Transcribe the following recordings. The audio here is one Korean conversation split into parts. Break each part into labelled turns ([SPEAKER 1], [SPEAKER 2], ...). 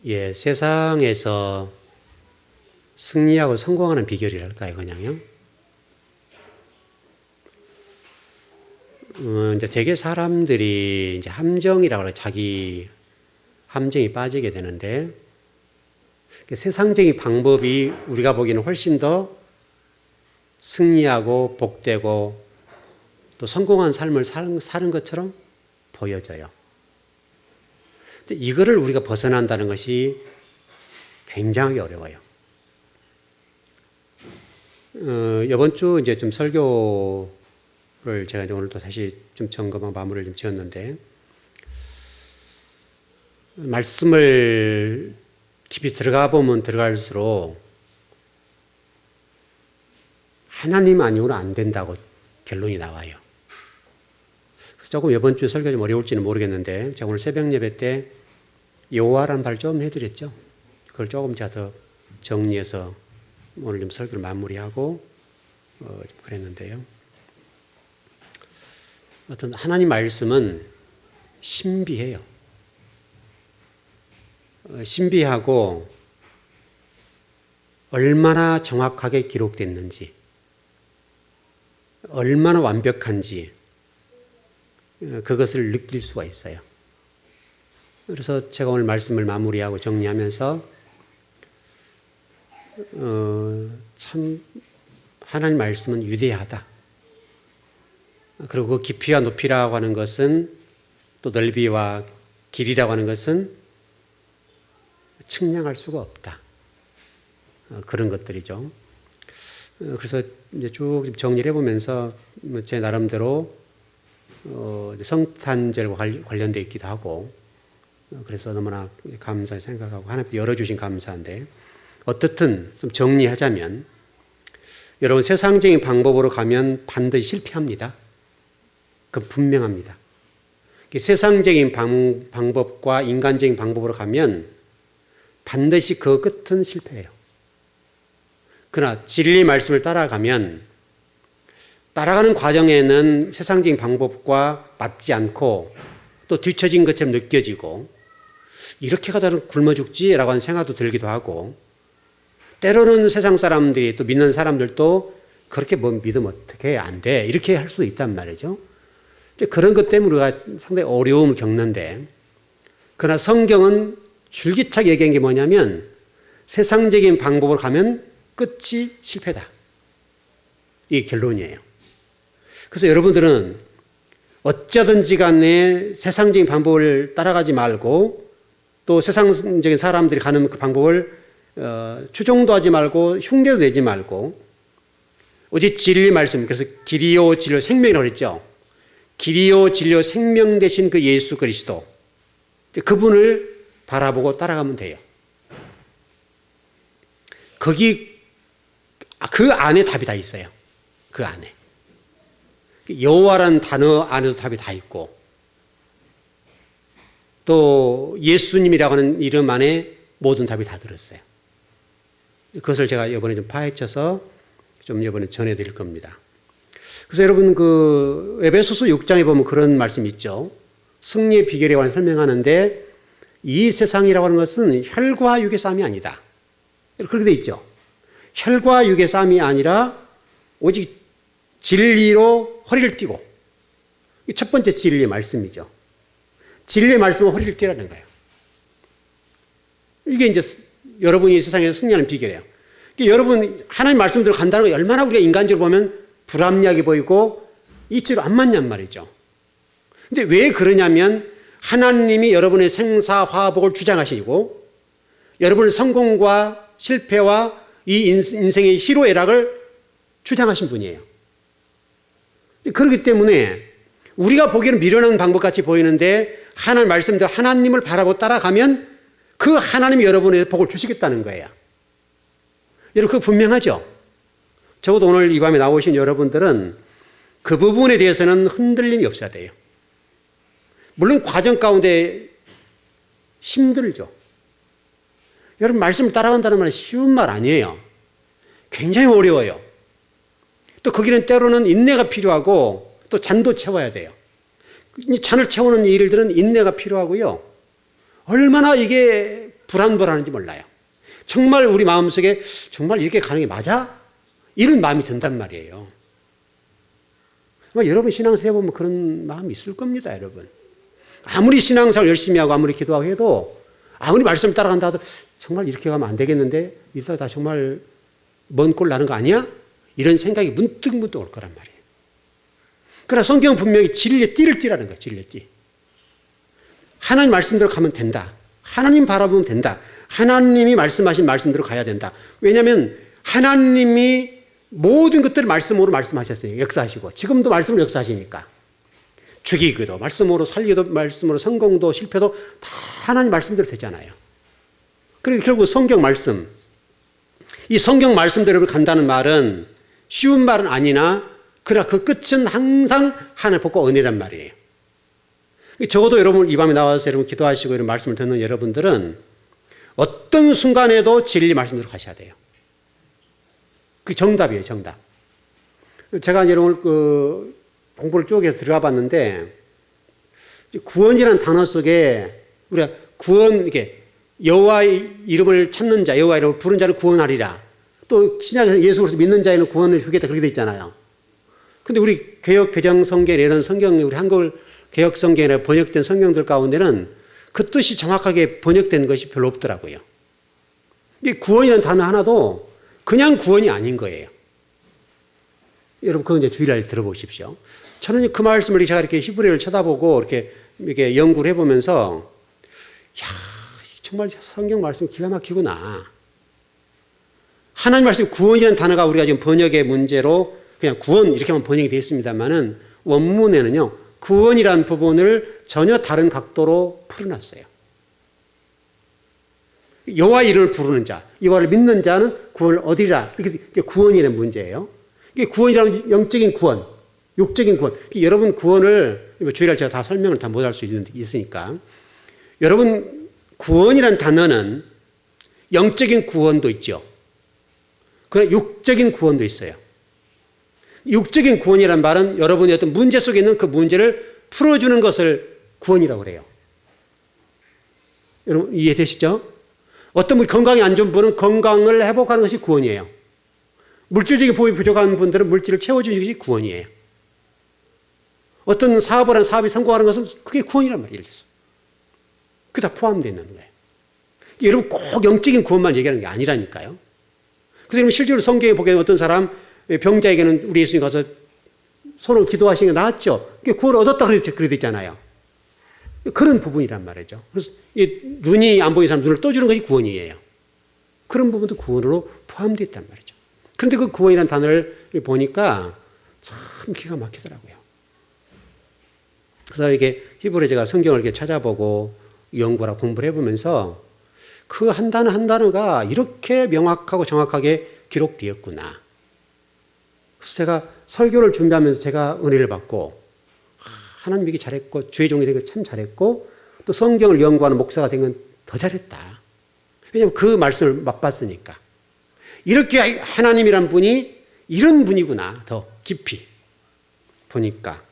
[SPEAKER 1] 예, 세상에서 승리하고 성공하는 비결이랄까요, 그냥요? 이제 대개 사람들이 이제 함정이라고 해요. 자기 함정이 빠지게 되는데, 세상적인 방법이 우리가 보기에는 훨씬 더 승리하고 복되고 또 성공한 삶을 사는 것처럼 보여져요. 근데 이거를 우리가 벗어난다는 것이 굉장히 어려워요. 이번 주 이제 좀 설교를 제가 이제 오늘 또 다시 좀 점검하고 마무리를 좀 지었는데, 말씀을 깊이 들어가 보면 들어갈수록 하나님 아니고는 안 된다고 결론이 나와요. 조금 이번 주 설교 좀 어려울지는 모르겠는데, 제가 오늘 새벽 예배 때 여호와라는 말을 좀 해드렸죠. 그걸 조금 제가 더 정리해서 오늘 좀 설교를 마무리하고 그랬는데요. 어떤 하나님 말씀은 신비해요. 신비하고 얼마나 정확하게 기록됐는지, 얼마나 완벽한지 그것을 느낄 수가 있어요. 그래서 제가 오늘 말씀을 마무리하고 정리하면서 참 하나님 말씀은 위대하다. 그리고 그 깊이와 높이라고 하는 것은, 또 넓이와 길이라고 하는 것은 측량할 수가 없다. 그런 것들이죠. 그래서 이제 쭉 정리를 해보면서 제 나름대로 성탄절과 관련되어 있기도 하고, 그래서 너무나 감사히 생각하고 하나님께 열어주신 감사한데, 어떻든 좀 정리하자면, 여러분 세상적인 방법으로 가면 반드시 실패합니다. 그건 분명합니다. 세상적인 방법과 인간적인 방법으로 가면 반드시 그 끝은 실패해요. 그러나 진리 말씀을 따라가면, 따라가는 과정에는 세상적인 방법과 맞지 않고 또 뒤처진 것처럼 느껴지고, 이렇게 가다는 굶어 죽지라고 하는 생각도 들기도 하고, 때로는 세상 사람들이 또 믿는 사람들도 그렇게 뭐 믿으면 어떻게 안 돼, 이렇게 할 수도 있단 말이죠. 그런 것 때문에 우리가 상당히 어려움을 겪는데, 그러나 성경은 줄기차게 얘기한 게 뭐냐면, 세상적인 방법으로 가면 끝이 실패다. 이게 결론이에요. 그래서 여러분들은 어쩌든지 간에 세상적인 방법을 따라가지 말고, 또 세상적인 사람들이 가는 그 방법을 추종도 하지 말고 흉내도 내지 말고, 오직 진리 말씀, 그래서 길이요 진리요 생명이라고 그랬죠. 길이요 진리요 생명 되신 그 예수 그리스도, 그분을 바라보고 따라가면 돼요. 그 안에 답이 다 있어요. 그 안에. 여호와라는 단어 안에도 답이 다 있고, 또 예수님이라고 하는 이름 안에 모든 답이 다 들었어요. 그것을 제가 이번에 좀 파헤쳐서 좀 이번에 전해드릴 겁니다. 그래서 여러분 그 에베소서 6장에 보면 그런 말씀이 있죠. 승리의 비결에 관해 설명하는데, 이 세상이라고 하는 것은 혈과 육의 싸움이 아니다. 그렇게 돼 있죠. 혈과 육의 싸움이 아니라 오직 진리로 허리를 띠고, 첫 번째 진리의 말씀이죠. 진리의 말씀은 허리를 띠라는 거예요. 이게 이제 여러분이 세상에서 승리하는 비결이에요. 여러분 하나님 말씀대로 간다는 거 얼마나 우리가 인간적으로 보면 불합리하게 보이고 이치로 안 맞냔 말이죠. 근데 왜 그러냐면, 하나님이 여러분의 생사화복을 주장하시고, 여러분의 성공과 실패와 이 인생의 희로애락을 주장하신 분이에요. 그렇기 때문에 우리가 보기에는 미련한 방법같이 보이는데, 하나님 말씀대로 하나님을 바라보고 따라가면 그 하나님이 여러분에게 복을 주시겠다는 거예요. 여러분 그거 분명하죠? 적어도 오늘 이 밤에 나오신 여러분들은 그 부분에 대해서는 흔들림이 없어야 돼요. 물론 과정 가운데 힘들죠. 여러분 말씀을 따라간다는 말은 쉬운 말 아니에요. 굉장히 어려워요. 또 거기는 때로는 인내가 필요하고 또 잔도 채워야 돼요. 이 잔을 채우는 일들은 인내가 필요하고요. 얼마나 이게 불안불안한지 몰라요. 정말 우리 마음속에 정말 이렇게 가는 게 맞아? 이런 마음이 든단 말이에요. 아마 여러분 신앙생활 해보면 그런 마음이 있을 겁니다, 여러분. 아무리 신앙생활 열심히 하고 아무리 기도하고 해도 아무리 말씀을 따라간다 하도 정말 이렇게 가면 안 되겠는데 이러다 정말 먼 꼴 나는 거 아니야? 이런 생각이 문득문득 올 거란 말이에요. 그러나 성경은 분명히 진리의 띠를 띠라는 거예요. 진리의 띠. 하나님 말씀대로 가면 된다. 하나님 바라보면 된다. 하나님이 말씀하신 말씀대로 가야 된다. 왜냐하면 하나님이 모든 것들을 말씀으로 말씀하셨어요. 역사하시고 지금도 말씀으로 역사하시니까. 죽이기도 말씀으로, 살기도 말씀으로, 성공도 실패도 다 하나님 말씀대로 되잖아요. 그리고 결국 성경 말씀, 이 성경 말씀대로 간다는 말은 쉬운 말은 아니나 그러나 그 끝은 항상 하나님의 복과 은혜란 말이에요. 적어도 여러분 이 밤에 나와서 여러분 기도하시고 이런 말씀을 듣는 여러분들은 어떤 순간에도 진리 말씀대로 가셔야 돼요. 그게 정답이에요, 정답. 제가 여러분 공부를 쭉 해서 들어가 봤는데 구원이라는 단어 속에 우리가 구원, 이게 여호와의 이름을 찾는 자, 여호와의 이름을 부른 자를 구원하리라. 또 신약에서 예수 그리스도 믿는 자에는 구원을 주겠다 그렇게 돼 있잖아요. 근데 우리 개역 개정 성경에 이런 성경이 우리 한글 개역 성경에 번역된 성경들 가운데는 그 뜻이 정확하게 번역된 것이 별로 없더라고요. 이 구원이라는 단어 하나도 그냥 구원이 아닌 거예요. 여러분 그거 이제 주일날 들어보십시오. 저는 그 말씀을 제가 이렇게 히브리어를 쳐다보고 이렇게 연구를 해보면서 야, 정말 성경 말씀 기가 막히구나. 하나님 말씀 구원이라는 단어가 우리가 지금 번역의 문제로 그냥 구원 이렇게만 번역이 되어 있습니다만은 원문에는요 구원이라는 부분을 전혀 다른 각도로 풀어놨어요. 여호와의 이름을 부르는 자, 여호와를 믿는 자는 구원을 얻으리라. 이렇게 구원이라는 문제예요. 이게 구원이라는 영적인 구원, 육적인 구원. 여러분 구원을 주일날 제가 다 설명을 다 못할 수 있으니까 여러분 구원이라는 단어는 영적인 구원도 있죠. 그러나 육적인 구원도 있어요. 육적인 구원이란 말은 여러분이 어떤 문제 속에 있는 그 문제를 풀어주는 것을 구원이라고 그래요. 여러분 이해되시죠? 어떤 분 건강이 안 좋은 분은 건강을 회복하는 것이 구원이에요. 물질적인 보호이 부족한 분들은 물질을 채워주는 것이 구원이에요. 어떤 사업을 한 사업이 성공하는 것은 그게 구원이란 말이에요. 그게 다 포함되어 있는 거예요. 여러분 꼭 영적인 구원만 얘기하는 게 아니라니까요. 그래서 실제로 성경에 보기에는 어떤 사람 병자에게는 우리 예수님 가서 손으로 기도하시는 게 나았죠. 구원을 얻었다 그래 있잖아요. 그런 부분이란 말이죠. 그래서 눈이 안 보이는 사람 눈을 떠주는 것이 구원이에요. 그런 부분도 구원으로 포함되어 있단 말이죠. 그런데 그 구원이라는 단어를 보니까 참 기가 막히더라고요. 그래서 이게 히브리어 제가 성경을 이렇게 찾아보고 연구하고 공부를 해보면서 그 한 단어 한 단어가 이렇게 명확하고 정확하게 기록되었구나. 그래서 제가 설교를 준비하면서 제가 은혜를 받고 하나님 얘기 잘했고 주의 종이 된 거 참 잘했고 또 성경을 연구하는 목사가 된 건 더 잘했다. 왜냐하면 그 말씀을 맛봤으니까. 이렇게 하나님이란 분이 이런 분이구나 더 깊이 보니까.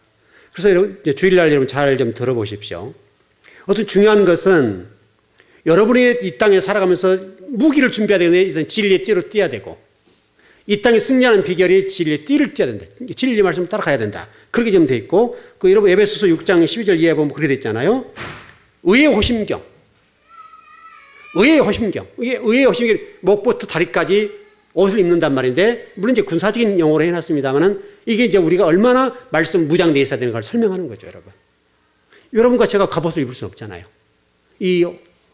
[SPEAKER 1] 그래서 여러분 주일날 여러분 잘 좀 들어보십시오. 어떤 중요한 것은 여러분이 이 땅에 살아가면서 무기를 준비해야 되는데 진리의 띠로 띄어야 되고 이 땅에 승리하는 비결이 진리의 띠를 띄어야 된다. 진리의 말씀을 따라가야 된다. 그렇게 좀 돼 있고 그 여러분 에베소서 6장 12절 이하에 보면 그렇게 돼 있잖아요. 의의 호심경. 의의 호심경. 의의 호심경이 목부터 다리까지 옷을 입는단 말인데 물론 이제 군사적인 용어로 해놨습니다만은 이게 이제 우리가 얼마나 말씀 무장되어 있어야 되는 걸 설명하는 거죠, 여러분. 여러분과 제가 갑옷을 입을 수는 없잖아요. 이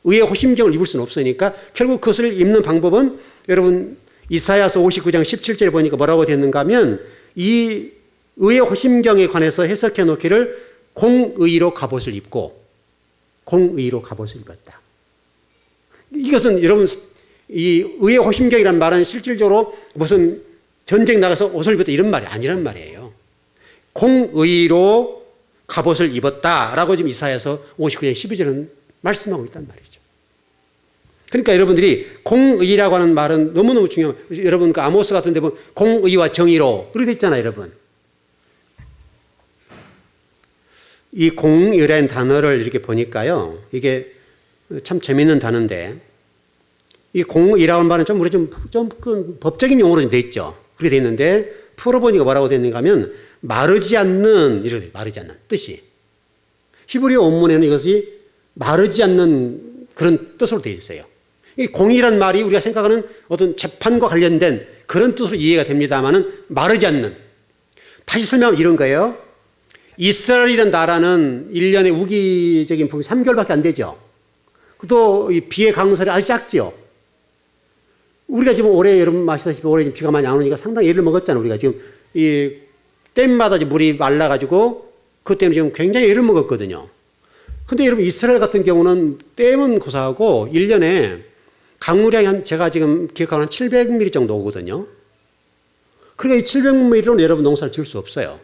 [SPEAKER 1] 의의 호심경을 입을 수는 없으니까 결국 그것을 입는 방법은 여러분 이사야서 59장 17절에 보니까 뭐라고 됐는가 하면 이 의의 호심경에 관해서 해석해 놓기를 공의로 갑옷을 입고 공의로 갑옷을 입었다. 이것은 여러분 이 의의 호심경이라는 말은 실질적으로 무슨 전쟁 나가서 옷을 입었다 이런 말이 아니란 말이에요. 공의로 갑옷을 입었다라고 지금 이사야서 59장 12절은 말씀하고 있단 말이죠. 그러니까 여러분들이 공의라고 하는 말은 너무너무 중요해요. 여러분 그 아모스 같은 데 보면 공의와 정의로 그렇게 돼 있잖아요, 여러분. 이 공의라는 단어를 이렇게 보니까요. 이게 참 재밌는 단어인데 이 공의라는 말은 좀 우리 법적인 용어로 좀 돼 있죠. 그렇게 돼 있는데 풀어보니까 뭐라고 돼 있는가 하면 마르지 않는 이렇게 마르지 않는 뜻이 히브리어 원문에는 이것이 마르지 않는 그런 뜻으로 되어 있어요. 이 공의란 말이 우리가 생각하는 어떤 재판과 관련된 그런 뜻으로 이해가 됩니다만은 마르지 않는. 다시 설명하면 이런 거예요. 이스라엘이라는 나라는 1년에 우기적인 폭이 3개월밖에 안 되죠. 또 비의 강우설이 아주 작지요. 우리가 지금 올해 여러분 아시다시피 올해 비가 많이 안 오니까 상당히 애를 먹었잖아요. 우리가 지금 이 댐마다 물이 말라가지고 그것 때문에 지금 굉장히 애를 먹었거든요. 근데 여러분 이스라엘 같은 경우는 댐은 고사하고 1년에 강우량이 한 제가 지금 기억하는 한 700mm 정도 오거든요. 그러니까 이 700mm로는 여러분 농사를 지을 수 없어요.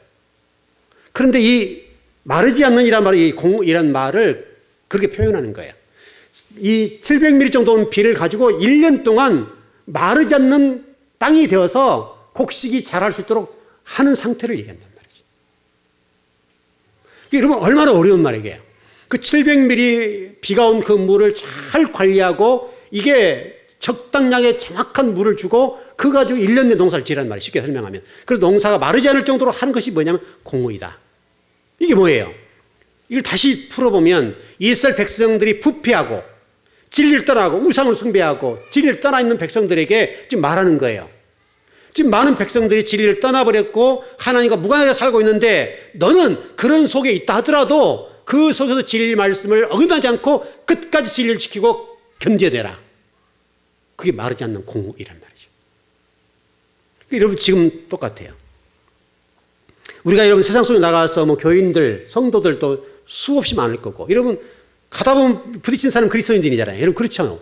[SPEAKER 1] 그런데 이 마르지 않는 이란 말을 이 공이란 말을 그렇게 표현하는 거예요. 이 700mm 정도 온 비를 가지고 1년 동안 마르지 않는 땅이 되어서 곡식이 자랄 수 있도록 하는 상태를 얘기한단 말이죠. 여러분 얼마나 어려운 말이에요. 그 700mm 비가 온 그 물을 잘 관리하고 이게 적당량의 정확한 물을 주고 그거 가지고 1년 내 농사를 지으란 말이에요. 쉽게 설명하면. 그래서 농사가 마르지 않을 정도로 하는 것이 뭐냐면 공의다. 이게 뭐예요? 이걸 다시 풀어보면 이스라엘 백성들이 부패하고 진리를 떠나고 우상을 숭배하고 진리를 떠나 있는 백성들에게 지금 말하는 거예요. 지금 많은 백성들이 진리를 떠나버렸고 하나님과 무관하게 살고 있는데 너는 그런 속에 있다 하더라도 그 속에서 진리 말씀을 어긋나지 않고 끝까지 진리를 지키고 견뎌내라. 그게 마르지 않는 공의란 말이죠. 여러분 지금 똑같아요. 우리가 여러분 세상 속에 나가서 뭐 교인들, 성도들 또 수없이 많을 거고 여러분 가다 보면 부딪힌 사람 그리스도인들이잖아요. 여러분 그렇죠.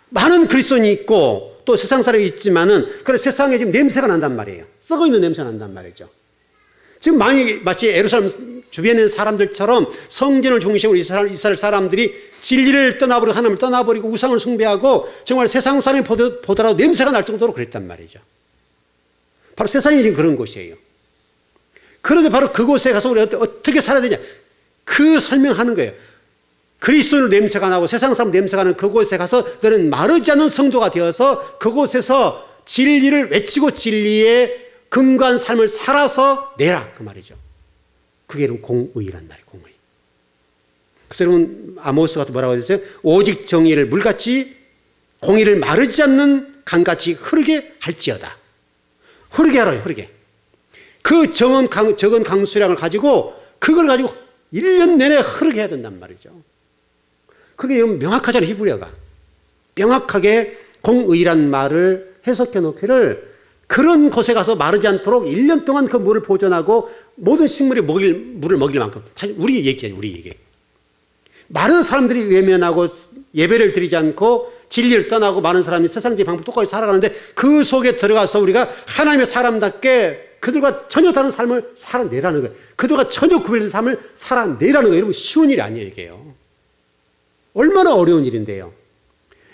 [SPEAKER 1] 많은 그리스도인이 있고 또 세상 사람이 있지만은 그래 세상에 지금 냄새가 난단 말이에요. 썩어 있는 냄새가 난단 말이죠. 지금 마치 예루살렘 주변에 있는 사람들처럼 성전을 중심으로 이스라엘 사람들이 진리를 떠나버리고 하나님을 떠나버리고 우상을 숭배하고 정말 세상 사람이 보더라도 냄새가 날 정도로 그랬단 말이죠. 바로 세상이 지금 그런 곳이에요. 그런데 바로 그곳에 가서 우리가 어떻게 살아야 되냐 그 설명하는 거예요. 그리스도인으로 냄새가 나고 세상 사람 냄새가 나는 그곳에 가서 너는 마르지 않는 성도가 되어서 그곳에서 진리를 외치고 진리의 근거한 삶을 살아서 내라 그 말이죠. 그게 여러분 공의란 말이에요. 공의. 그래서 여러분 아모스 같은 뭐라고 했어요? 오직 정의를 물같이 공의를 마르지 않는 강같이 흐르게 할지어다. 흐르게 하라요. 흐르게. 그 적은 강수량을 가지고 그걸 가지고 1년 내내 흐르게 해야 된단 말이죠. 그게 명확하잖아요. 히브리어가. 명확하게 공의란 말을 해석해 놓기를 그런 곳에 가서 마르지 않도록 1년 동안 그 물을 보존하고 모든 식물이 물을 먹일 만큼 우리 얘기예요. 우리 얘기. 많은 사람들이 외면하고 예배를 드리지 않고 진리를 떠나고 많은 사람이 세상적인 방법 똑같이 살아가는데 그 속에 들어가서 우리가 하나님의 사람답게 그들과 전혀 다른 삶을 살아내라는 거예요. 그들과 전혀 구별된 삶을 살아내라는 거예요. 여러분 쉬운 일이 아니에요. 이게요. 얼마나 어려운 일인데요.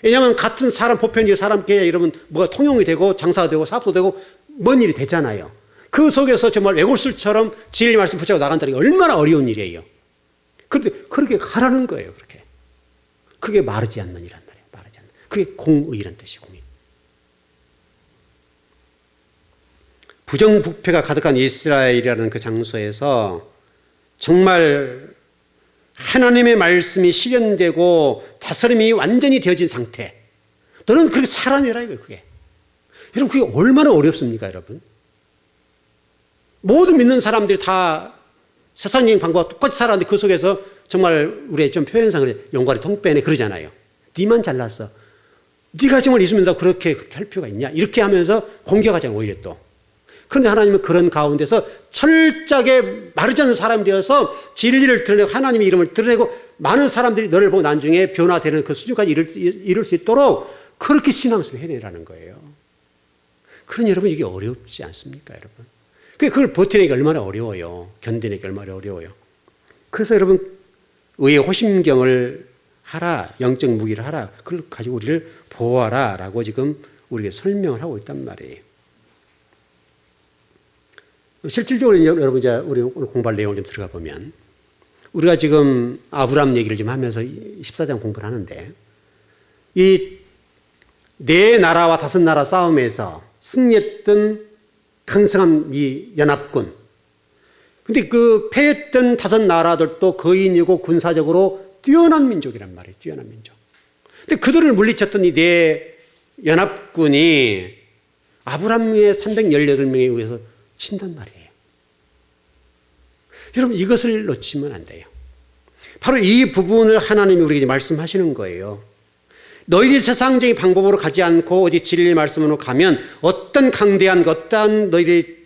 [SPEAKER 1] 왜냐하면 같은 사람 보편적인 사람께 여러분 뭐가 통용이 되고 장사가 되고 사업도 되고 먼 일이 되잖아요. 그 속에서 정말 외골술처럼 진리 말씀 붙잡고 나간다는 게 얼마나 어려운 일이에요. 그런데 그렇게 하라는 거예요. 그렇게. 그게 마르지 않는 이란 말이에요. 마르지 않는. 그게 공의란 뜻이에요. 공의. 부정부패가 가득한 이스라엘이라는 그 장소에서 정말 하나님의 말씀이 실현되고 다스림이 완전히 되어진 상태. 너는 그렇게 살아내라 이거예요. 그게. 여러분 그게 얼마나 어렵습니까 여러분. 모든 믿는 사람들이 다 세상적인 방법과 똑같이 살았는데 그 속에서 정말 우리의 좀 표현상으로 용과리 통빼네 그러잖아요. 네만 잘났어. 네가 정말 예수 믿는다고 그렇게 할 필요가 있냐. 이렇게 하면서 공격하잖아요. 오히려 또. 그런데 하나님은 그런 가운데서 철저하게 마르지 않는 사람이 되어서 진리를 드러내고 하나님의 이름을 드러내고 많은 사람들이 너를 보고 나중에 변화되는 그 수준까지 이룰 수 있도록 그렇게 신앙생활을 해내라는 거예요. 그러니 여러분 이게 어렵지 않습니까 여러분? 그걸 버티내기가 얼마나 어려워요. 견디내기가 얼마나 어려워요. 그래서 여러분 의의 호심경을 하라. 영적 무기를 하라. 그걸 가지고 우리를 보호하라 라고 지금 우리에게 설명을 하고 있단 말이에요. 실질적으로 여러분 이제 우리 오늘 공부할 내용을 좀 들어가 보면 우리가 지금 아브라함 얘기를 좀 하면서 14장 공부를 하는데 이 네 나라와 다섯 나라 싸움에서 승리했던 강성한 이 연합군. 근데 그 패했던 다섯 나라들도 거인이고 군사적으로 뛰어난 민족이란 말이에요. 뛰어난 민족. 근데 그들을 물리쳤던 이 네 연합군이 아브라함의 318명에 의해서 친단 말이에요. 여러분, 이것을 놓치면 안 돼요. 바로 이 부분을 하나님이 우리에게 말씀하시는 거예요. 너희들이 세상적인 방법으로 가지 않고 오직 진리의 말씀으로 가면 어떤 강대한 어떤 너희들이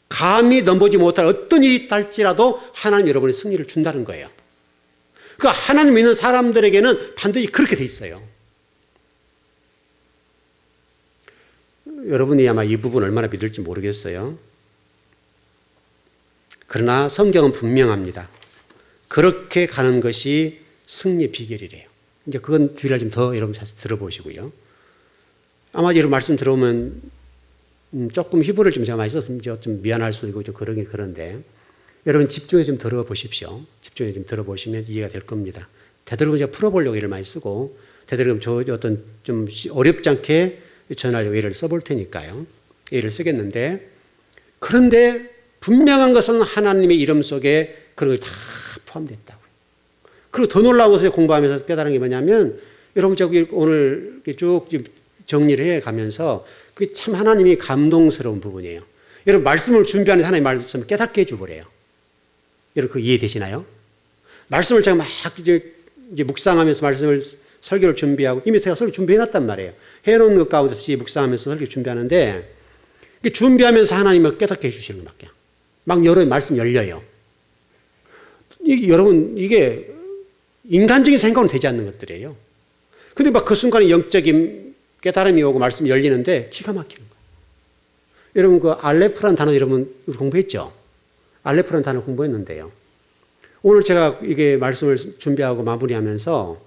[SPEAKER 1] 감히 넘보지 못할 어떤 일이 있달지라도 하나님 여러분의 승리를 준다는 거예요. 그러니까 하나님 믿는 사람들에게는 반드시 그렇게 돼 있어요. 여러분이 아마 이 부분 얼마나 믿을지 모르겠어요. 그러나 성경은 분명합니다. 그렇게 가는 것이 승리의 비결이래요. 이제 그건 주일날 좀 더 여러분 다시 들어보시고요. 아마 여러분 말씀 들어오면 조금 히브리를 좀 제가 많이 썼으면 좀 미안할 수도 있고 좀 그러긴 그런데 여러분 집중해서 좀 들어보십시오. 집중해서 좀 들어보시면 이해가 될 겁니다. 되도록이면 제가 풀어보려고 애를 많이 쓰고 되도록이면 저 어떤 좀 어렵지 않게 전하려고 애를 써볼 테니까요. 애를 쓰겠는데 그런데 분명한 것은 하나님의 이름 속에 그런 걸 다 포함됐다고요. 그리고 더 놀라운 것을 공부하면서 깨달은 게 뭐냐면 여러분 저기 오늘 쭉 정리를 해 가면서 그게 참 하나님이 감동스러운 부분이에요. 여러분 말씀을 준비하는 하나님의 말씀을 깨닫게 해줘버려요. 여러분 그거 이해되시나요? 말씀을 제가 막 이제 묵상하면서 말씀을 설교를 준비하고 이미 제가 설교 준비해놨단 말이에요. 해놓은 것 가운데서 묵상하면서 설교 준비하는데 준비하면서 하나님을 깨닫게 해주시는 것 같아요. 막 여러 말씀 열려요. 여러분 이게 인간적인 생각은 되지 않는 것들이에요. 근데 막 그 순간에 영적인 깨달음이 오고 말씀이 열리는데 기가 막히는 거예요. 여러분 그 알레프라는 단어 여러분 공부했죠? 알레프라는 단어 공부했는데요. 오늘 제가 이게 말씀을 준비하고 마무리하면서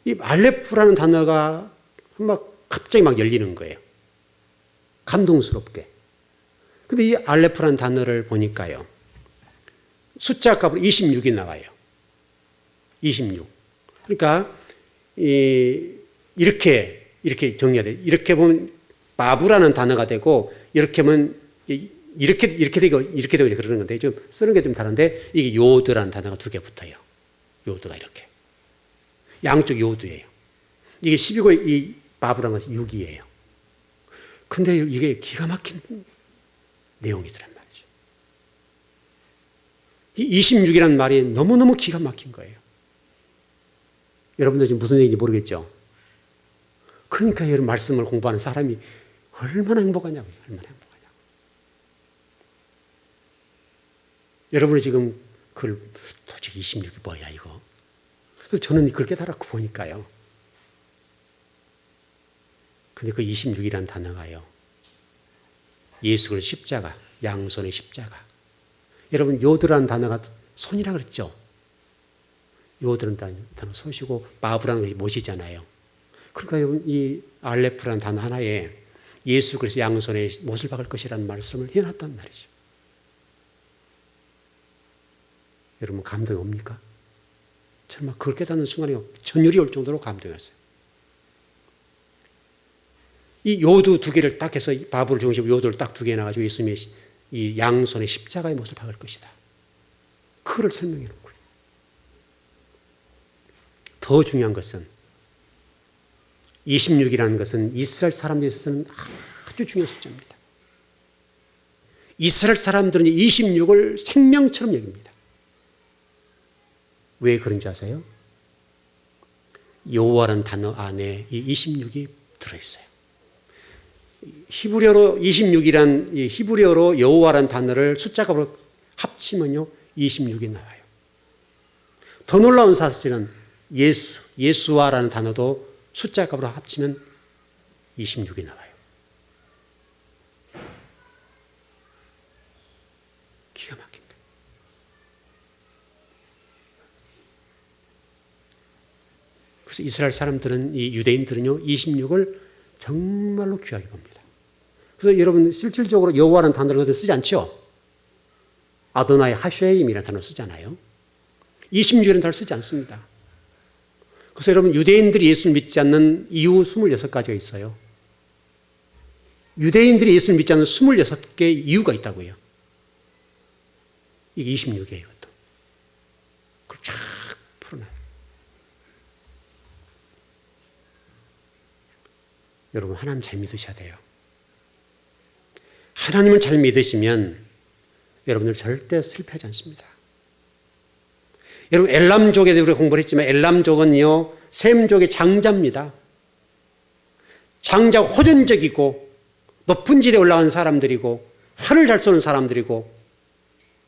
[SPEAKER 1] 이 알레프라는 단어가 막 갑자기 막 열리는 거예요. 감동스럽게. 근데 이 알레프라는 단어를 보니까요. 숫자 값으로 26이 나와요. 26. 그러니까 이렇게 정리해야 돼요. 이렇게 보면 마부라는 단어가 되고 이렇게 하면 이렇게 되고 그러는 건데 좀 쓰는 게 좀 다른데 이게 요드라는 단어가 두 개 붙어요. 요드가 이렇게. 양쪽 요드예요. 이게 12고 이 마부라는 것이 6이에요. 근데 이게 기가 막힌 내용이더란 말이죠. 이 26이라는 말이 너무너무 기가 막힌 거예요. 여러분들 지금 무슨 얘기인지 모르겠죠? 그러니까 여러분 말씀을 공부하는 사람이 얼마나 행복하냐고요. 얼마나 행복하냐고. 여러분이 지금 그걸 도대체 26이 뭐야 이거. 그래서 저는 그렇게 깨달았고 보니까요. 근데 그 26이라는 단어가요. 예수 그리스도의 십자가, 양손의 십자가. 여러분 요드라는 단어가 손이라 그랬죠. 요드라는 단어 손이고 마부라는 것이 못이잖아요. 그러니까 여러분 이 알레프라는 단어 하나에 예수 그리스도 양손에 못을 박을 것이라는 말씀을 해놨단 말이죠. 여러분 감동이 옵니까? 저는 막 그걸 깨닫는 순간에 전율이 올 정도로 감동이었어요. 이 요두 두 개를 딱 해서 바브를 중심으로 요두를 딱 두 개 해놔가지고 예수님의 이 양손에 십자가의 못을 박을 것이다. 그걸 설명해 놓은 거예요. 더 중요한 것은 26이라는 것은 이스라엘 사람들에 있어서는 아주 중요한 숫자입니다. 이스라엘 사람들은 26을 생명처럼 여깁니다. 왜 그런지 아세요? 여호와라는 단어 안에 이 26이 들어있어요. 히브리어로 26이란 이 히브리어로 여호와라는 단어를 숫자값으로 합치면요 26이 나와요. 더 놀라운 사실은 예수와라는 단어도 숫자값으로 합치면 26이 나와요. 기가 막힌 거예요. 그래서 이스라엘 사람들은 이 유대인들은요 26을 정말로 귀하게 봅니다. 그래서 여러분 실질적으로 여호와라는 단어를 쓰지 않죠. 아도나이 하쉐임이라는 단어를 쓰잖아요. 26이라는 단어를 쓰지 않습니다. 그래서 여러분 유대인들이 예수를 믿지 않는 이유 26가지가 있어요. 유대인들이 예수를 믿지 않는 26개의 이유가 있다고요. 이게 26이에요. 그걸 쫙 풀어놔요. 여러분 하나님 잘 믿으셔야 돼요. 하나님을 잘 믿으시면 여러분들 절대 실패하지 않습니다. 여러분 엘람족에 대해 우리가 공부를 했지만 엘람족은요 셈족의 장자입니다. 장자가 호전적이고 높은 지대에 올라간 사람들이고 활을 잘 쏘는 사람들이고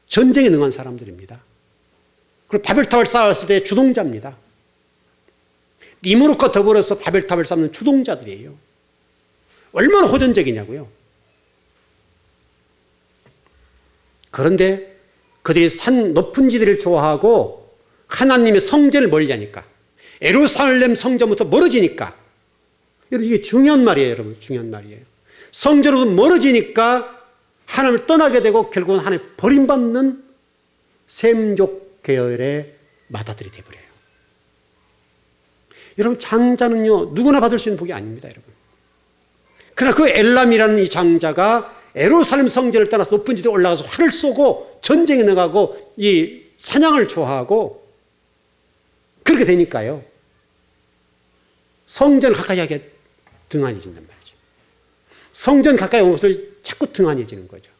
[SPEAKER 1] 전쟁에 능한 사람들입니다. 그리고 바벨탑을 쌓았을 때 주동자입니다. 니무롯과 더불어서 바벨탑을 쌓는 주동자들이에요. 얼마나 호전적이냐고요. 그런데 그들이 산 높은 지대를 좋아하고 하나님의 성전을 멀리하니까 예루살렘 성전부터 멀어지니까 여러분 이게 중요한 말이에요. 여러분 중요한 말이에요. 성전으로부터 멀어지니까 하나님을 떠나게 되고 결국은 하나님 버림받는 셈족 계열의 맏아들이 되어버려요. 여러분 장자는요 누구나 받을 수 있는 복이 아닙니다. 여러분. 그러나 그 엘람이라는 이 장자가 예루살렘 성전을 떠나서 높은 지대에 올라가서 활을 쏘고 전쟁에 나가고 이 사냥을 좋아하고 그렇게 되니까요 성전 가까이 하게 등한해진단 말이죠. 성전 가까이 온 것을 자꾸 등한해지는 거죠.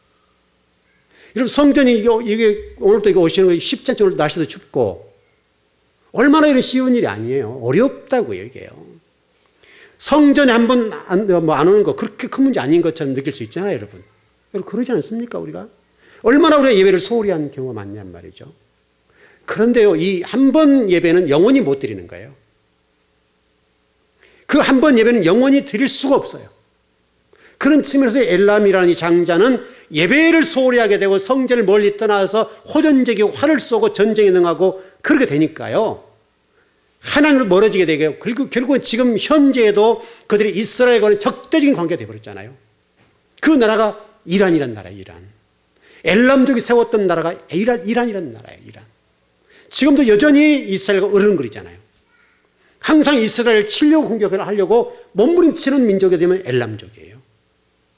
[SPEAKER 1] 여러분 성전이 이게 오늘도 이거 오시는 거 쉽지 않죠. 오늘 날씨도 춥고 얼마나 이런 쉬운 일이 아니에요. 어렵다고요 이게요. 성전에 한번 안 오는 거 그렇게 큰 문제 아닌 것처럼 느낄 수 있잖아요 여러분. 여러분 그러지 않습니까 우리가? 얼마나 우리가 예배를 소홀히 하는 경우가 많냔 말이죠. 그런데요 이 한 번 예배는 영원히 못 드리는 거예요. 그 한 번 예배는 영원히 드릴 수가 없어요. 그런 측면에서 엘람이라는 이 장자는 예배를 소홀히 하게 되고 성전을 멀리 떠나서 호전적이고 활을 쏘고 전쟁에 능하고 그렇게 되니까요 하나님으로 멀어지게 되고 그리고 결국은 지금 현재에도 그들이 이스라엘과는 적대적인 관계가 되어버렸잖아요. 그 나라가 이란이란 나라예요. 이란. 엘람족이 세웠던 나라가 이란이란 나라예요. 이란. 지금도 여전히 이스라엘과 어른거리잖아요. 항상 이스라엘을 치려고 공격을 하려고 몸부림치는 민족이 되면 엘람족이에요.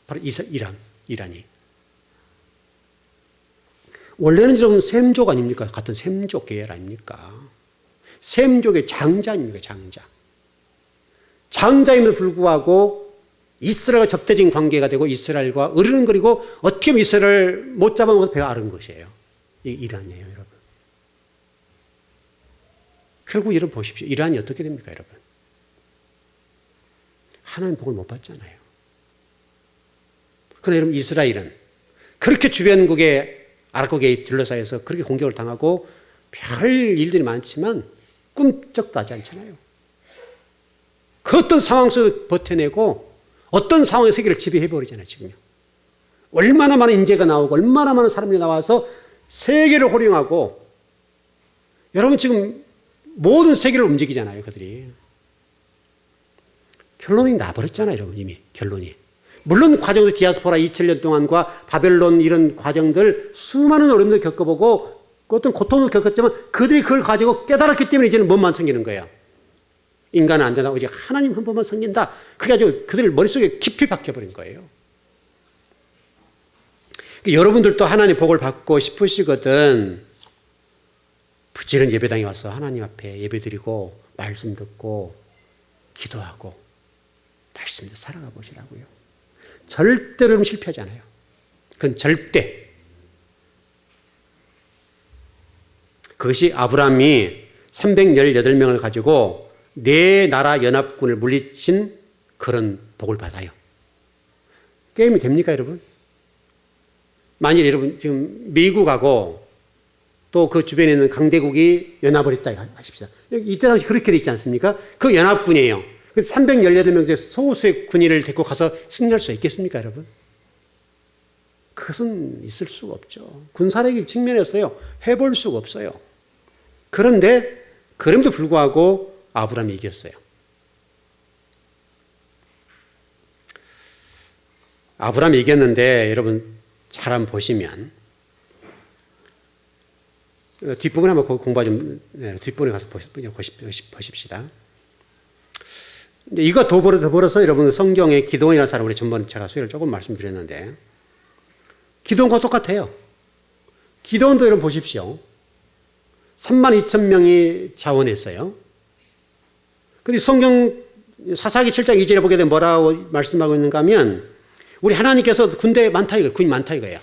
[SPEAKER 1] 바로 이란이. 원래는 좀 셈족 아닙니까? 같은 셈족 계열 아닙니까? 셈족의 장자 아닙니까? 장자. 장자임에도 불구하고 이스라엘과 적대적인 관계가 되고 이스라엘과 어른거리고 어떻게 하면 이스라엘을 못 잡아먹어서 배가 아른 것이에요. 이게 이란이에요, 여러분. 결국 여러분 보십시오. 이란이 어떻게 됩니까, 여러분? 하나님 복을 못 받잖아요. 그러나 여러분 이스라엘은 그렇게 주변국의 아랍국에 둘러싸여서 그렇게 공격을 당하고 별 일들이 많지만 꿈쩍도 하지 않잖아요. 그 어떤 상황 속에서 버텨내고 어떤 상황의 세계를 지배해버리잖아요, 지금요. 얼마나 많은 인재가 나오고 얼마나 많은 사람들이 나와서 세계를 호령하고 여러분 지금 모든 세계를 움직이잖아요, 그들이. 결론이 나버렸잖아요, 여러분 이미 결론이. 물론 과정도 디아스포라 2000년 동안과 바벨론 이런 과정들 수많은 어려움을 겪어보고 어떤 고통을 겪었지만 그들이 그걸 가지고 깨달았기 때문에 이제는 뭔만 생기는 거예요. 인간은 안 된다. 이제 하나님 한 번만 섬긴다. 그게 아주 그들 머릿속에 깊이 박혀버린 거예요. 여러분들도 하나님 복을 받고 싶으시거든 부지런 예배당에 와서 하나님 앞에 예배드리고 말씀 듣고 기도하고 말씀대로 살아가 보시라고요. 절대로 실패하지 않아요. 그건 절대. 그것이 아브라함이 318명을 가지고 네 나라 연합군을 물리친 그런 복을 받아요. 게임이 됩니까, 여러분? 만일 여러분 지금 미국하고 또 그 주변에 있는 강대국이 연합을 했다 하십시오. 이때 당시 그렇게 돼 있지 않습니까? 그 연합군이에요. 318명 중에 소수의 군인을 데리고 가서 승리할 수 있겠습니까, 여러분? 그것은 있을 수가 없죠. 군사력의 측면에서요, 해볼 수가 없어요. 그런데, 그럼에도 불구하고 아브라함이 이겼어요. 아브라함이 이겼는데, 여러분, 잘 한번 보시면, 뒷부분에 한번 공부하 좀, 뒷부분에 가서 보십시다. 근데 이거 더불어서 여러분 성경의 기도원이라는 사람 우리 전번에 제가 수요일 조금 말씀드렸는데 기도원과 똑같아요. 기도원도 여러분 보십시오. 32,000명이 자원했어요. 근데 성경 사사기 7장 2절에 보게 되면 뭐라고 말씀하고 있는가 하면 우리 하나님께서 군대 많다 이거예요. 군이 많다 이거예요.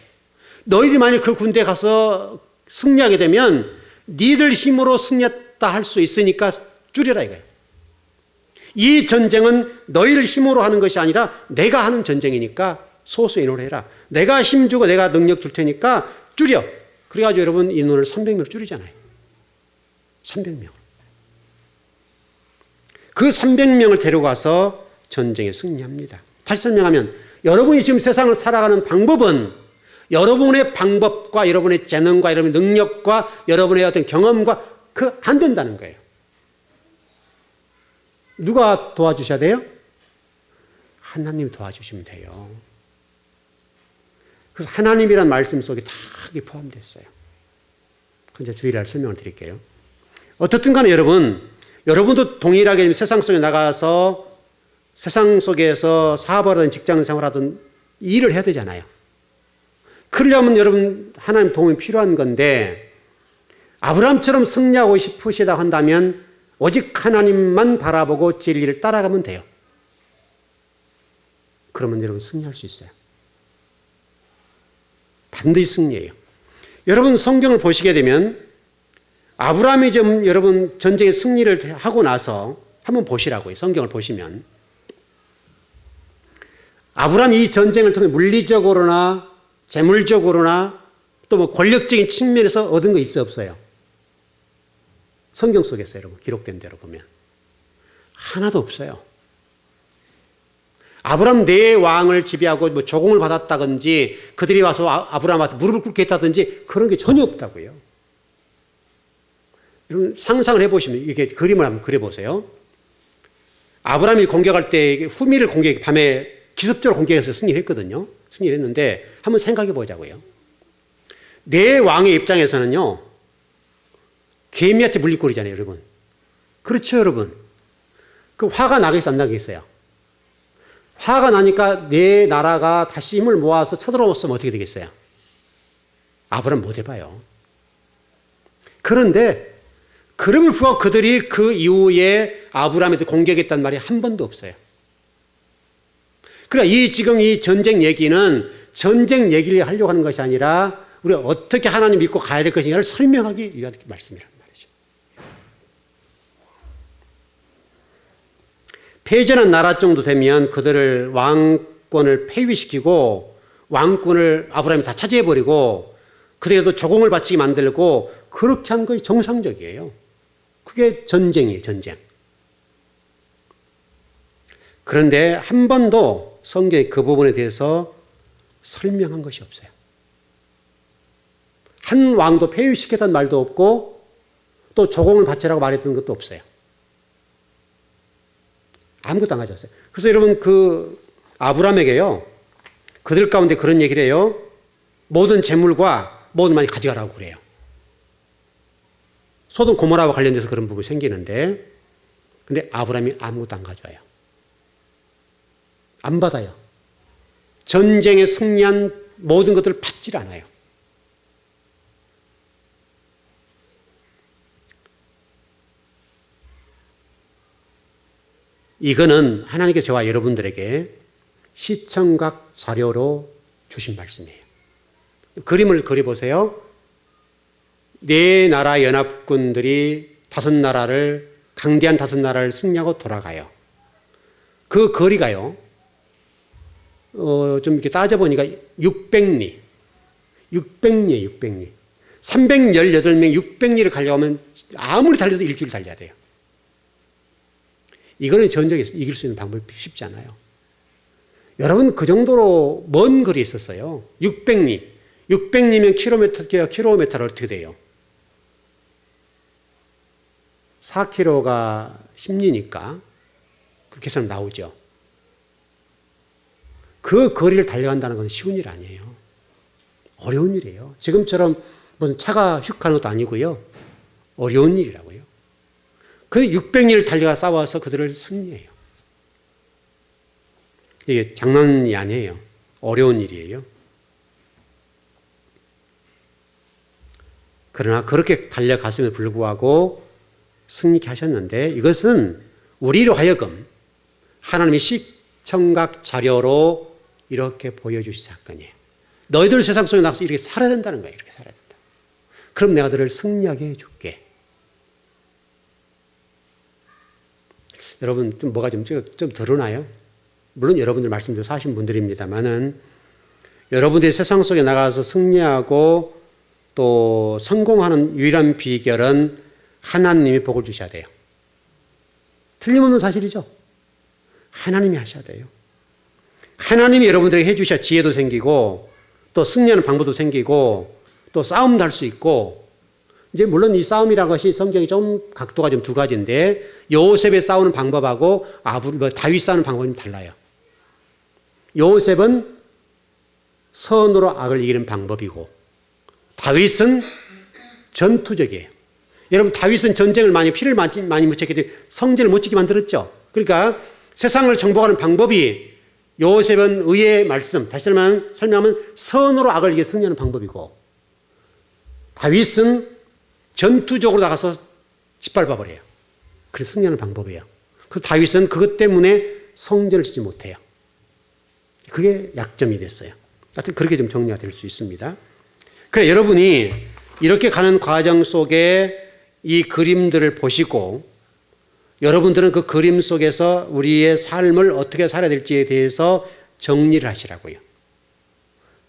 [SPEAKER 1] 너희들이 만약 그 군대에 가서 승리하게 되면 니들 힘으로 승리했다 할 수 있으니까 줄여라 이거예요. 이 전쟁은 너희를 힘으로 하는 것이 아니라 내가 하는 전쟁이니까 소수 인원을 해라. 내가 힘주고 내가 능력 줄 테니까 줄여. 그래가지고 여러분 인원을 300명으로 줄이잖아요. 300명. 그 300명을 데려가서 전쟁에 승리합니다. 다시 설명하면 여러분이 지금 세상을 살아가는 방법은 여러분의 방법과 여러분의 재능과 여러분의 능력과 여러분의 어떤 경험과 안 된다는 거예요. 누가 도와주셔야 돼요? 하나님이 도와주시면 돼요. 그래서 하나님이란 말씀 속에 다 그게 포함됐어요. 이제 주일날 설명을 드릴게요. 어떻든 간에 여러분도 동일하게 세상 속에 나가서 세상 속에서 사업하든 직장 생활하든 일을 해야 되잖아요. 그러려면 여러분 하나님 도움이 필요한 건데 아브라함처럼 승리하고 싶으시다 한다면 오직 하나님만 바라보고 진리를 따라가면 돼요. 그러면 여러분 승리할 수 있어요. 반드시 승리해요. 여러분 성경을 보시게 되면 아브라함이 좀 여러분 전쟁에 승리를 하고 나서 한번 보시라고요. 성경을 보시면 아브라함이 이 전쟁을 통해 물리적으로나 재물적으로나 또 뭐 권력적인 측면에서 얻은 거 있어 없어요? 성경 속에서 여러분 기록된 대로 보면 하나도 없어요. 아브라함 네 왕을 지배하고 뭐 조공을 받았다든지 그들이 와서 아브라함한테 무릎을 꿇게 했다든지 그런 게 전혀 없다고요. 여러분 상상을 해보시면 이게 그림을 한번 그려보세요. 아브라함이 공격할 때 후미를 밤에 기습적으로 공격해서 승리했거든요. 승리를 했는데 한번 생각해 보자고요. 네 왕의 입장에서는요. 개미한테 물리꼴이잖아요, 여러분. 그렇죠, 여러분. 그 화가 나겠어요, 안 나겠어요? 화가 나니까 내 나라가 다시 힘을 모아서 쳐들어왔으면 어떻게 되겠어요? 아브라함 못 해봐요. 그런데 그럼을 불구하고 그들이 그 이후에 아브라함한테 공격했단 말이 한 번도 없어요. 그러니까 지금 이 전쟁 얘기는 전쟁 얘기를 하려고 하는 것이 아니라 우리가 어떻게 하나님 믿고 가야 될 것인가를 설명하기 위한 말씀이란 말이죠. 패전한 나라 정도 되면 그들을 왕권을 폐위시키고 왕권을 아브라함이 다 차지해버리고 그들에도 조공을 바치게 만들고 그렇게 한 것이 정상적이에요. 그게 전쟁이에요, 전쟁. 그런데 한 번도 성경에 그 부분에 대해서 설명한 것이 없어요. 한 왕도 폐위시켰다는 말도 없고 또 조공을 바치라고 말했던 것도 없어요. 아무것도 안 가졌어요. 그래서 여러분 그 아브라함에게요. 그들 가운데 그런 얘기를 해요. 모든 재물과 모든 많이 가져가라고 그래요. 소돔 고모라와 관련돼서 그런 부분이 생기는데 근데 아브라함이 아무것도 안 가져와요. 안 받아요. 전쟁에 승리한 모든 것들을 받질 않아요. 이거는 하나님께서 저와 여러분들에게 시청각 자료로 주신 말씀이에요. 그림을 그려보세요. 네 나라 연합군들이 강대한 5나라를 승리하고 돌아가요. 그 거리가요. 좀 이렇게 따져보니까 600리. 600리. 318명 600리를 가려고 하면 아무리 달려도 일주일 달려야 돼요. 이거는 전쟁에서 이길 수 있는 방법이 쉽지 않아요. 여러분 그 정도로 먼 거리에 있었어요. 600리. 600리면 킬로미터를 어떻게 돼요? 4km가 10리니까 그렇게 해서 나오죠. 그 거리를 달려간다는 건 쉬운 일 아니에요. 어려운 일이에요. 지금처럼 무슨 차가 휙 가는 것도 아니고요. 어려운 일이라고요. 그 600리를 달려가 싸워서 그들을 승리해요. 이게 장난이 아니에요. 어려운 일이에요. 그러나 그렇게 달려갔음에도 불구하고 승리케 하셨는데 이것은 우리로 하여금 하나님의 시청각 자료로 이렇게 보여주신 사건이에요. 너희들 세상 속에 나가서 이렇게 살아야 된다는 거예요. 이렇게 살아야 된다. 그럼 내가 너를 승리하게 해줄게. 여러분 좀 뭐가 좀 드러나요? 물론 여러분들 말씀대로 사신 분들입니다만은 여러분들이 세상 속에 나가서 승리하고 또 성공하는 유일한 비결은 하나님이 복을 주셔야 돼요. 틀림없는 사실이죠. 하나님이 하셔야 돼요. 하나님이 여러분들에게 해주셔야 지혜도 생기고 또 승리하는 방법도 생기고 또 싸움도 할 수 있고 이제 물론 이 싸움이라는 것이 성경이 좀 각도가 좀 두 가지인데 요셉의 싸우는 방법하고 다윗 싸우는 방법이 달라요. 요셉은 선으로 악을 이기는 방법이고 다윗은 전투적이에요. 여러분 다윗은 전쟁을 피를 많이 묻혔기 때문에 성전을 못 짓게 만들었죠. 그러니까 세상을 정복하는 방법이 요셉은 의의 말씀, 다시 설명하면 선으로 악을 이겨 승리하는 방법이고 다윗은 전투적으로 나가서 짓밟아버려요. 그래서 승리하는 방법이에요. 그래서 다윗은 그것 때문에 성전을 짓지 못해요. 그게 약점이 됐어요. 하여튼 그렇게 좀 정리가 될 수 있습니다. 그러니까 여러분이 이렇게 가는 과정 속에 이 그림들을 보시고 여러분들은 그 그림 속에서 우리의 삶을 어떻게 살아야 될지에 대해서 정리를 하시라고요.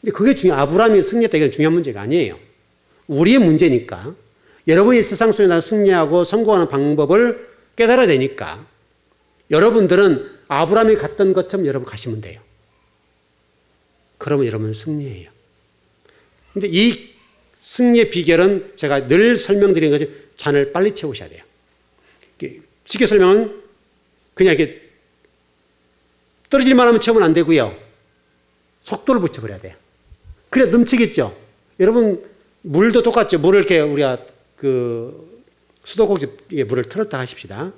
[SPEAKER 1] 근데 그게 아브라함이 승리했다 이건 중요한 문제가 아니에요. 우리의 문제니까 여러분이 세상 속에 나서 승리하고 성공하는 방법을 깨달아야 되니까 여러분들은 아브라함이 갔던 것처럼 여러분 가시면 돼요. 그러면 여러분은 승리해요. 근데 이 승리의 비결은 제가 늘 설명드리는 거죠. 잔을 빨리 채우셔야 돼요. 쉽게 설명은 그냥 이렇게 떨어질만 하면 채우면 안 되고요. 속도를 붙여버려야 돼요. 그래 넘치겠죠. 여러분 물도 똑같죠. 물을 이렇게 우리가 수도꼭지에 물을 틀었다 하십시다.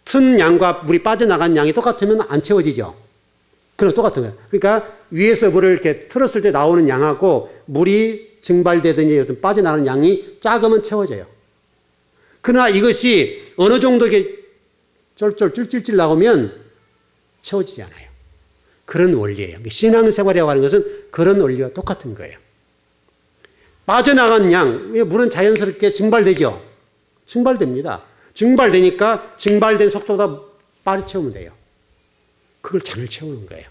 [SPEAKER 1] 튼 양과 물이 빠져나간 양이 똑같으면 안 채워지죠. 그럼 똑같은 거예요. 그러니까 위에서 물을 이렇게 틀었을 때 나오는 양하고 물이 증발되더니 빠져나가는 양이 작으면 채워져요. 그러나 이것이 어느 정도 이렇게 쫄쫄 나오면 채워지지 않아요. 그런 원리예요. 신앙생활이라고 하는 것은 그런 원리와 똑같은 거예요. 빠져나간 양, 물은 자연스럽게 증발되죠. 증발됩니다. 증발되니까 증발된 속도보다 빨리 채우면 돼요. 그걸 잔을 채우는 거예요.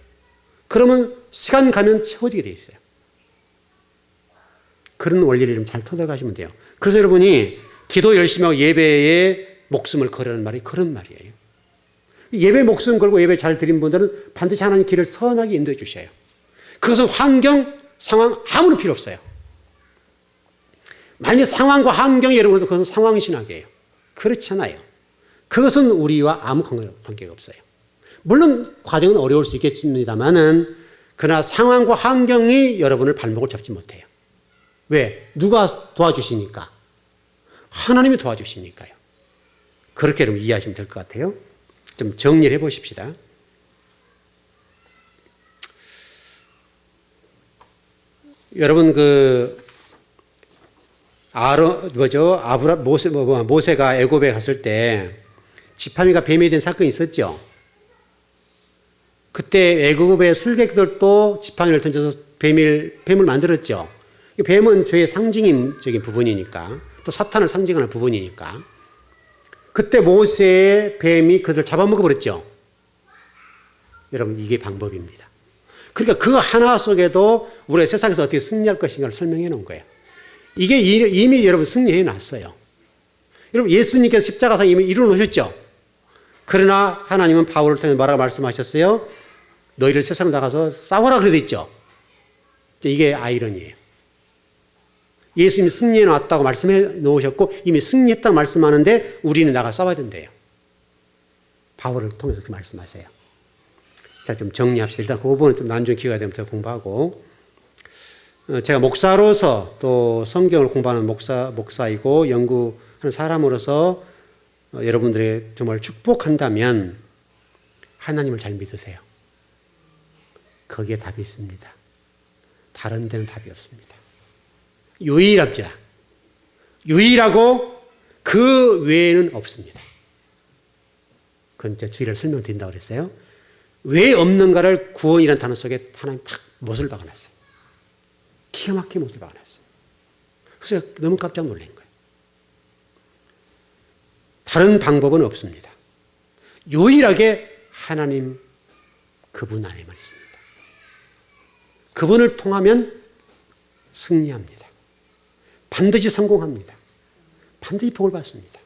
[SPEAKER 1] 그러면 시간 가면 채워지게 돼 있어요. 그런 원리를 좀 잘 터득하시면 돼요. 그래서 여러분이 기도 열심히 하고 예배에 목숨을 걸으라는 말이 그런 말이에요. 예배 목숨 걸고 예배 잘 드린 분들은 반드시 하나님 길을 선하게 인도해 주셔요. 그것은 환경, 상황 아무런 필요 없어요. 만약 상황과 환경이 여러분 그것은 상황신학이에요. 그렇잖아요. 그것은 우리와 아무 관계가 없어요. 물론 과정은 어려울 수 있겠습니다만은 그러나 상황과 환경이 여러분을 발목을 잡지 못해요. 왜? 누가 도와주시니까? 하나님이 도와주시니까요. 그렇게 여러분 이해하시면 될 것 같아요. 좀 정리를 해보십시다. 여러분 모세가 애굽에 갔을 때 지팡이가 뱀이 된 사건이 있었죠. 그때 애굽의 술객들도 지팡이를 던져서 뱀을 만들었죠. 뱀은 죄의 상징적인 부분이니까 또 사탄을 상징하는 부분이니까 그때 모세의 뱀이 그들을 잡아먹어버렸죠. 여러분 이게 방법입니다. 그러니까 그 하나 속에도 우리가 세상에서 어떻게 승리할 것인가를 설명해 놓은 거예요. 이게 이미 여러분 승리해 놨어요. 여러분 예수님께서 십자가상 이미 이루어 놓으셨죠. 그러나 하나님은 바울을 통해 뭐라고 말씀하셨어요? 너희를 세상으로 나가서 싸워라 그래 있죠. 이게 아이러니예요. 예수님이 승리해 놨다고 말씀해 놓으셨고 이미 승리했다고 말씀하는데 우리는 나가 싸워야 된대요. 바울을 통해서 그렇게 말씀하세요. 자, 좀 정리합시다. 일단 그 부분은 좀 나중에 기회가 되면 더 공부하고 제가 목사로서 또 성경을 공부하는 목사이고 연구하는 사람으로서 여러분들의 정말 축복한다면 하나님을 잘 믿으세요. 거기에 답이 있습니다. 다른 데는 답이 없습니다. 유일합니다. 유일하고 그 외에는 없습니다. 그건 이제 주의를 설명드린다고 그랬어요. 왜 없는가를 구원이라는 단어 속에 하나님 딱 못을 박아놨어요. 기가 막히게 못을 박아놨어요. 그래서 너무 깜짝 놀란 거예요. 다른 방법은 없습니다. 유일하게 하나님 그분 안에만 있습니다. 그분을 통하면 승리합니다. 반드시 성공합니다. 반드시 복을 받습니다.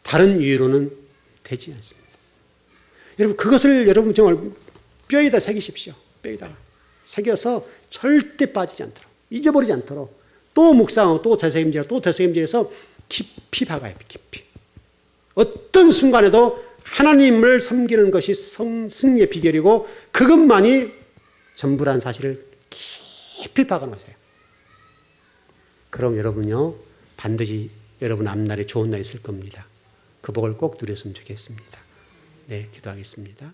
[SPEAKER 1] 다른 이유로는 되지 않습니다. 여러분 그것을 여러분 정말 뼈에다 새기십시오. 뼈에다가 새겨서 절대 빠지지 않도록 잊어버리지 않도록 또 묵상하고 또 되새김질해서 깊이 박아야 해요. 깊이. 어떤 순간에도 하나님을 섬기는 것이 승리의 비결이고 그것만이 전부라는 사실을 깊이 박아놓으세요. 그럼 여러분요 반드시 여러분 앞날에 좋은 날이 있을 겁니다. 그 복을 꼭 누렸으면 좋겠습니다. 네, 기도하겠습니다.